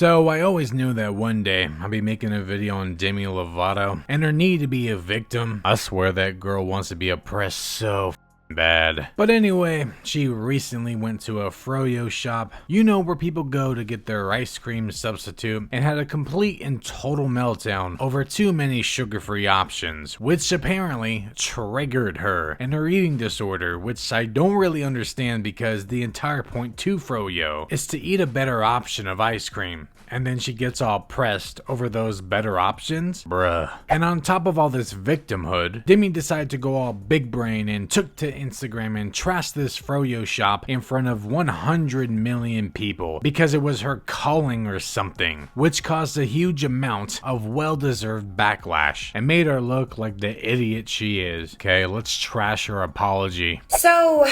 So I always knew that one day I'd be making a video on Demi Lovato and her need to be a victim. I swear that girl wants to be oppressed so bad. But anyway, she recently went to a Froyo shop, you know, where people go to get their ice cream substitute, and had a complete and total meltdown over too many sugar-free options, which apparently triggered her and her eating disorder, which I don't really understand because the entire point to Froyo is to eat a better option of ice cream. And then she gets all pressed over those better options? Bruh. And on top of all this victimhood, Demi decided to go all big brain and took to Instagram and trashed this Froyo shop in front of 100 million people because it was her calling or something, which caused a huge amount of well-deserved backlash and made her look like the idiot she is. Okay, let's trash her apology. So,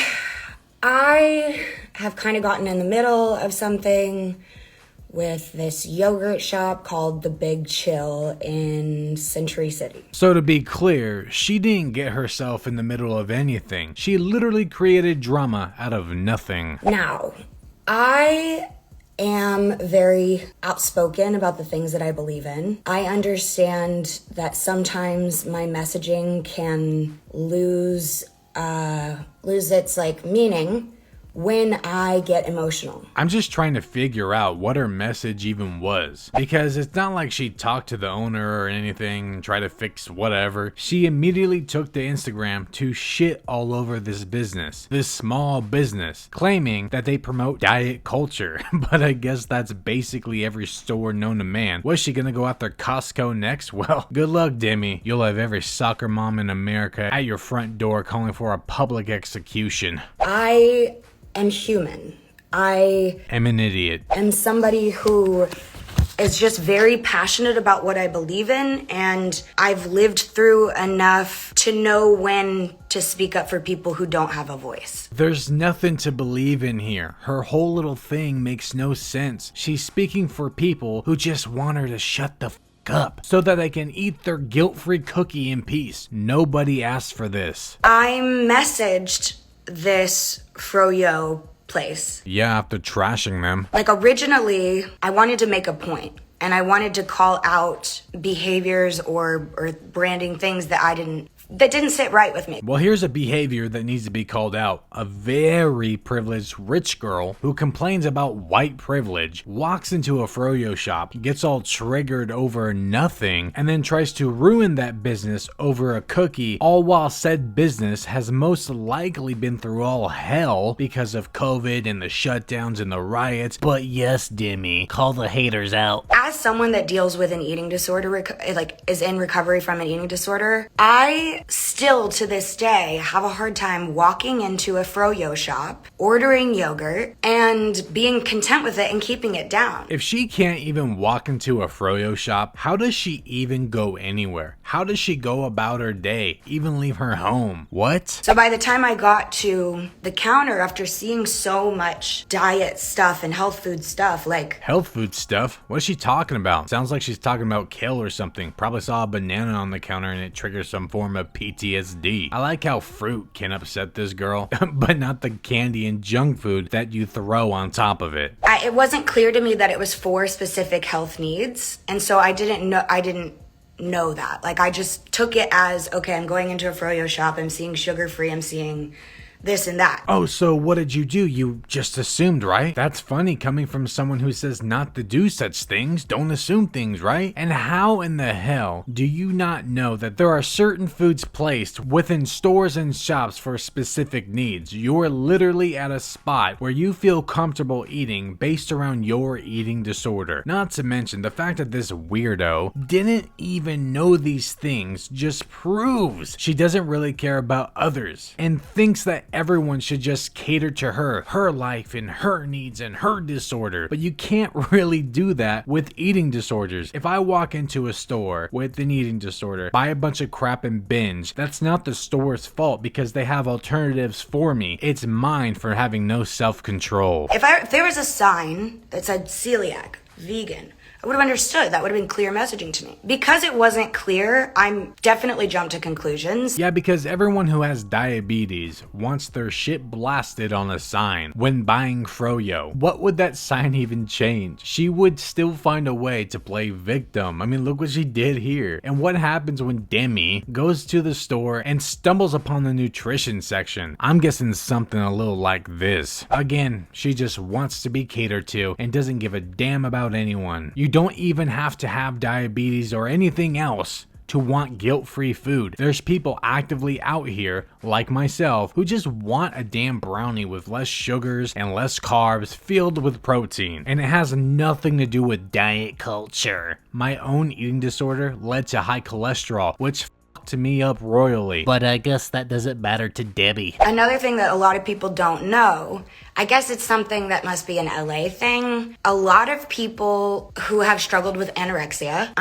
I have kind of gotten in the middle of something with this yogurt shop called The Big Chill in Century City. So to be clear, she didn't get herself in the middle of anything. She literally created drama out of nothing. Now, I am very outspoken about the things that I believe in. I understand that sometimes my messaging can lose its meaning when I get emotional. I'm just trying to figure out what her message even was, because it's not like she talked to the owner or anything and tried to fix whatever. She immediately took to Instagram to shit all over this business, this small business, claiming that they promote diet culture. But I guess that's basically every store known to man. Was she gonna go after Costco next? Well, good luck, Demi. You'll have every soccer mom in America at your front door calling for a public execution. I am human. I am an idiot. I'm somebody who is just very passionate about what I believe in, and I've lived through enough to know when to speak up for people who don't have a voice. There's nothing to believe in here. Her whole little thing makes no sense. She's speaking for people who just want her to shut the f up so that they can eat their guilt-free cookie in peace. Nobody asked for this. I messaged this Froyo place. Yeah, after trashing them. Originally, I wanted to make a point, and I wanted to call out behaviors or branding things that didn't sit right with me. Well, here's a behavior that needs to be called out. A very privileged rich girl who complains about white privilege walks into a Froyo shop, gets all triggered over nothing, and then tries to ruin that business over a cookie, all while said business has most likely been through all hell because of COVID and the shutdowns and the riots. But yes, Demi, call the haters out. As someone that deals with an eating disorder, is in recovery from an eating disorder, I still to this day have a hard time walking into a Froyo shop, ordering yogurt, and being content with it and keeping it down. If she can't even walk into a Froyo shop, how does she even go anywhere? How does she go about her day, even leave her home? What? So by the time I got to the counter, after seeing so much diet stuff and health food stuff, Health food stuff? What's she talking about? Sounds like she's talking about kale or something. Probably saw a banana on the counter and it triggers some form of PTSD. I like how fruit can upset this girl, but not the candy and junk food that you throw on top of it. It wasn't clear to me that it was for specific health needs, and so I didn't know that. I just took it as, okay, I'm going into a Froyo shop, I'm seeing sugar-free, I'm seeing this and that. Oh, so what did you do? You just assumed, right? That's funny coming from someone who says not to do such things. Don't assume things, right? And how in the hell do you not know that there are certain foods placed within stores and shops for specific needs? You're literally at a spot where you feel comfortable eating based around your eating disorder. Not to mention the fact that this weirdo didn't even know these things just proves she doesn't really care about others and thinks that everyone should just cater to her life and her needs and her disorder. But you can't really do that with eating disorders. If I walk into a store with an eating disorder, buy a bunch of crap and binge, that's not the store's fault because they have alternatives for me. It's mine for having no self-control. If there was a sign that said celiac, vegan. I would have understood. That would have been clear messaging to me. Because it wasn't clear, I'm definitely jumped to conclusions. Yeah, because everyone who has diabetes wants their shit blasted on a sign when buying Froyo. What would that sign even change? She would still find a way to play victim. I mean, look what she did here. And what happens when Demi goes to the store and stumbles upon the nutrition section? I'm guessing something a little like this. Again, she just wants to be catered to and doesn't give a damn about anyone. You don't even have to have diabetes or anything else to want guilt-free food. There's people actively out here, like myself, who just want a damn brownie with less sugars and less carbs filled with protein. And it has nothing to do with diet culture. My own eating disorder led to high cholesterol, which fucked me up royally. But I guess that doesn't matter to Debbie. Another thing that a lot of people don't know, I guess it's something that must be an LA thing. A lot of people who have struggled with anorexia,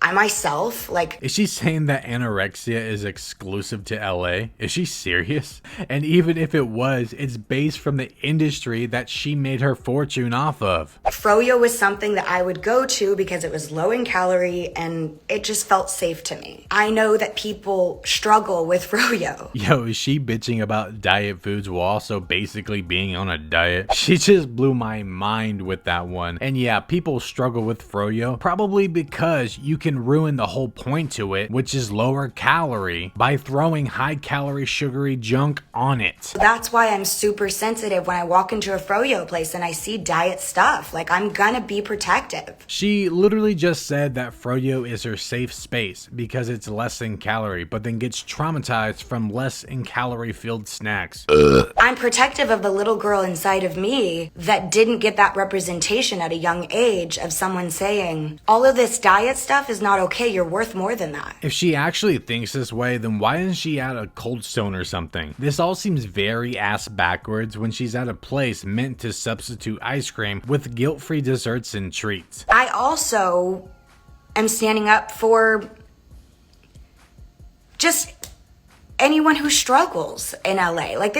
I myself, like... Is she saying that anorexia is exclusive to LA? Is she serious? And even if it was, it's based from the industry that she made her fortune off of. Froyo was something that I would go to because it was low in calorie and it just felt safe to me. I know that people struggle with Froyo. Yo, is she bitching about diet foods while also basically being on a diet? She just blew my mind with that one. And yeah, people struggle with Froyo probably because you can ruin the whole point to it, which is lower calorie, by throwing high calorie sugary junk on it. That's why I'm super sensitive when I walk into a Froyo place and I see diet stuff. Like, I'm gonna be protective. She literally just said that Froyo is her safe space because it's less in calorie, but then gets traumatized from less in calorie filled snacks. I'm protective of the little girl inside of me that didn't get that representation at a young age of someone saying, all of this diet stuff is not okay, you're worth more than that. If she actually thinks this way, then why isn't she at a Cold Stone or something? This all seems very ass backwards when she's at a place meant to substitute ice cream with guilt-free desserts and treats. I also am standing up for just anyone who struggles in LA. Like,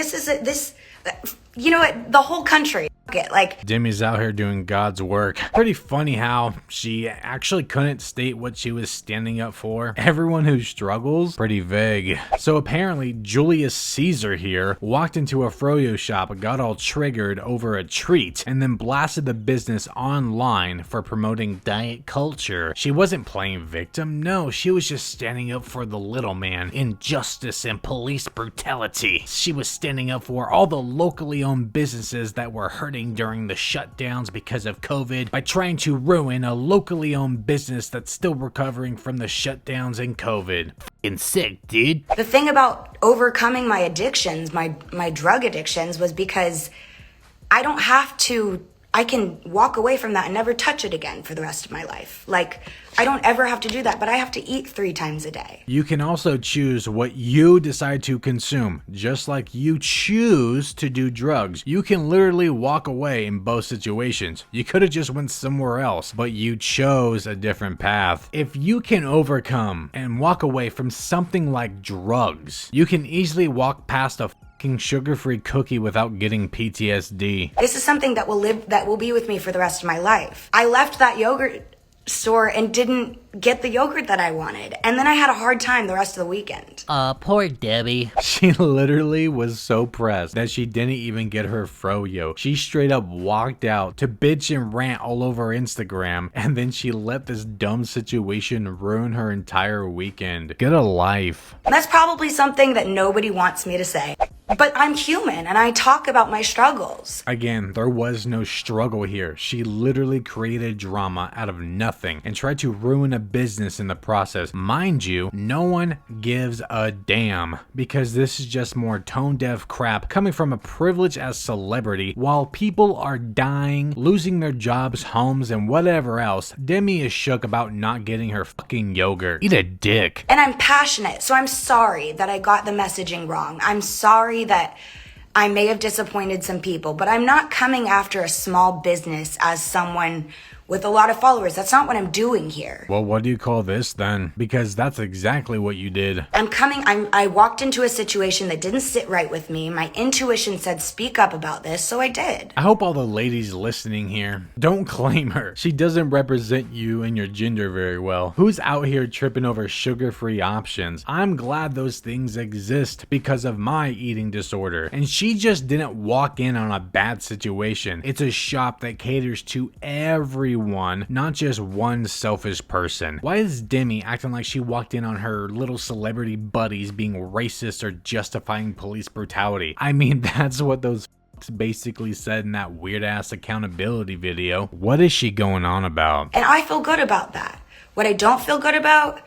you know what, the whole country. Like, Demi's out here doing God's work. Pretty funny how she actually couldn't state what she was standing up for. Everyone who struggles, pretty vague. So apparently Julius Caesar here walked into a Froyo shop, got all triggered over a treat, and then blasted the business online for promoting diet culture. She wasn't playing victim, no, she was just standing up for the little man, injustice and police brutality. She was standing up for all the locally owned businesses that were hurting during the shutdowns because of COVID by trying to ruin a locally owned business that's still recovering from the shutdowns and COVID. Fucking sick, dude. The thing about overcoming my addictions, my drug addictions, was because I don't have to, I can walk away from that and never touch it again for the rest of my life. Like, I don't ever have to do that, but I have to eat 3 times a day. You can also choose what you decide to consume, just like you choose to do drugs. You can literally walk away in both situations. You could have just went somewhere else, but you chose a different path. If you can overcome and walk away from something like drugs, you can easily walk past a sugar-free cookie without getting PTSD. This is something that will be with me for the rest of my life. I left that yogurt store and didn't get the yogurt that I wanted, and then I had a hard time the rest of the weekend. Poor Debbie. She literally was so pressed that she didn't even get her Froyo. She straight up walked out to bitch and rant all over Instagram, and then she let this dumb situation ruin her entire weekend. Get a life. That's probably something that nobody wants me to say. But I'm human and I talk about my struggles. Again, there was no struggle here. She literally created drama out of nothing and tried to ruin a business in the process. Mind you, no one gives a damn because this is just more tone-deaf crap coming from a privilege as celebrity while people are dying, losing their jobs, homes, and whatever else. Demi is shook about not getting her fucking yogurt. Eat a dick. And I'm passionate, so I'm sorry that I got the messaging wrong. I'm sorry that I may have disappointed some people, but I'm not coming after a small business as someone with a lot of followers. That's not what I'm doing here. Well, what do you call this then? Because that's exactly what you did. I walked into a situation that didn't sit right with me. My intuition said speak up about this, so I did. I hope all the ladies listening here don't claim her. She doesn't represent you and your gender very well. Who's out here tripping over sugar-free options? I'm glad those things exist because of my eating disorder. And she just didn't walk in on a bad situation. It's a shop that caters to everyone, not just one selfish person. Why is Demi acting like she walked in on her little celebrity buddies being racist or justifying police brutality? I mean, that's what those basically said in that weird ass accountability video. What is she going on about? And I feel good about that. What I don't feel good about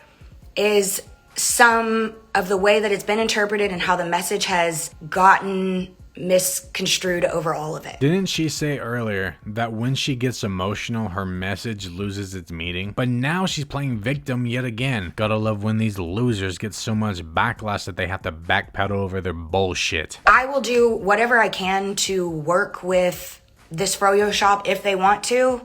is some of the way that it's been interpreted and how the message has gotten misconstrued over all of it. Didn't she say earlier that when she gets emotional, her message loses its meaning? But now she's playing victim yet again. Gotta love when these losers get so much backlash that they have to backpedal over their bullshit. I will do whatever I can to work with this Froyo shop if they want to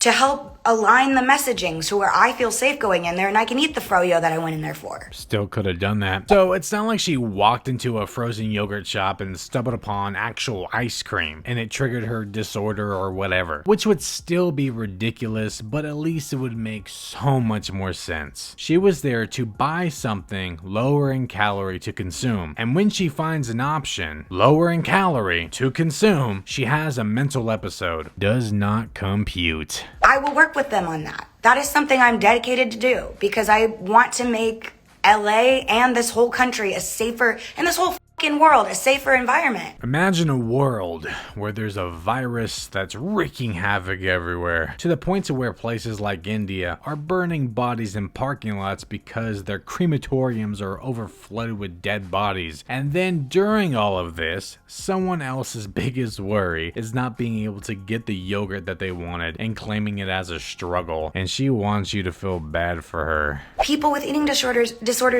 help align the messaging so where I feel safe going in there and I can eat the Froyo that I went in there for. Still could have done that. So it's not like she walked into a frozen yogurt shop and stumbled upon actual ice cream and it triggered her disorder or whatever, which would still be ridiculous, but at least it would make so much more sense. She was there to buy something lower in calorie to consume, and when she finds an option lower in calorie to consume, she has a mental episode. Does not compute. I will work with them on that. That is something I'm dedicated to do because I want to make LA and this whole country a safer, and this whole fucking world a safer environment. Imagine a world where there's a virus that's wreaking havoc everywhere, to the point to where places like India are burning bodies in parking lots because their crematoriums are overflooded with dead bodies. And then during all of this, someone else's biggest worry is not being able to get the yogurt that they wanted and claiming it as a struggle, and she wants you to feel bad for her. People with eating disorders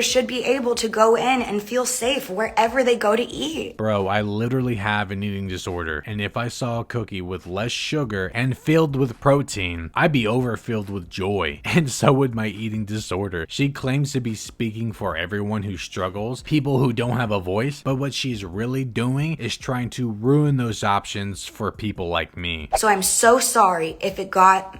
should be able to go in and feel safe wherever they go to eat. Bro, I literally have an eating disorder, and if I saw a cookie with less sugar and filled with protein, I'd be overfilled with joy, and so would my eating disorder. She claims to be speaking for everyone who struggles, people who don't have a voice, but what she's really doing is trying to ruin those options for people like me. So I'm so sorry if it got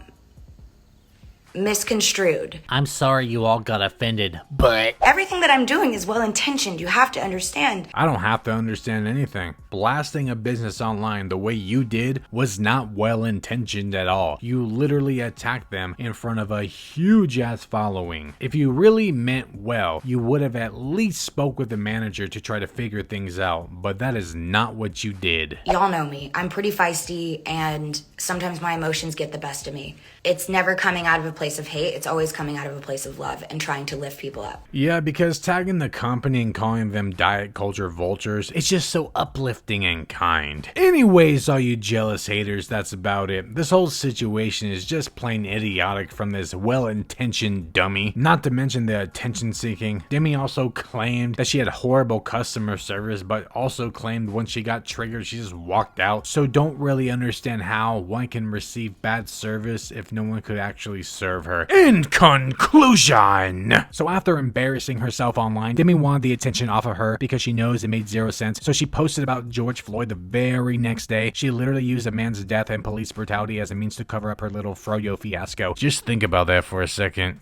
misconstrued. I'm sorry you all got offended, but everything that I'm doing is well intentioned. You have to understand. I don't have to understand anything. Blasting a business online the way you did was not well intentioned at all. You literally attacked them in front of a huge ass following. If you really meant well, you would have at least spoke with the manager to try to figure things out, but that is not what you did. Y'all know me. I'm pretty feisty and sometimes my emotions get the best of me. It's never coming out of a place of hate. It's always coming out of a place of love and trying to lift people up. Yeah, because tagging the company and calling them diet culture vultures, it's just so uplifting and kind. Anyways, all you jealous haters, that's about it. This whole situation is just plain idiotic from this well-intentioned dummy. Not to mention the attention seeking. Demi also claimed that she had horrible customer service, but also claimed when she got triggered, she just walked out. So don't really understand how one can receive bad service if no one could actually serve her. In conclusion, so after embarrassing herself online, Demi wanted the attention off of her because she knows it made zero sense. So she posted about George Floyd the very next day. She literally used a man's death and police brutality as a means to cover up her little Froyo fiasco. Just think about that for a second.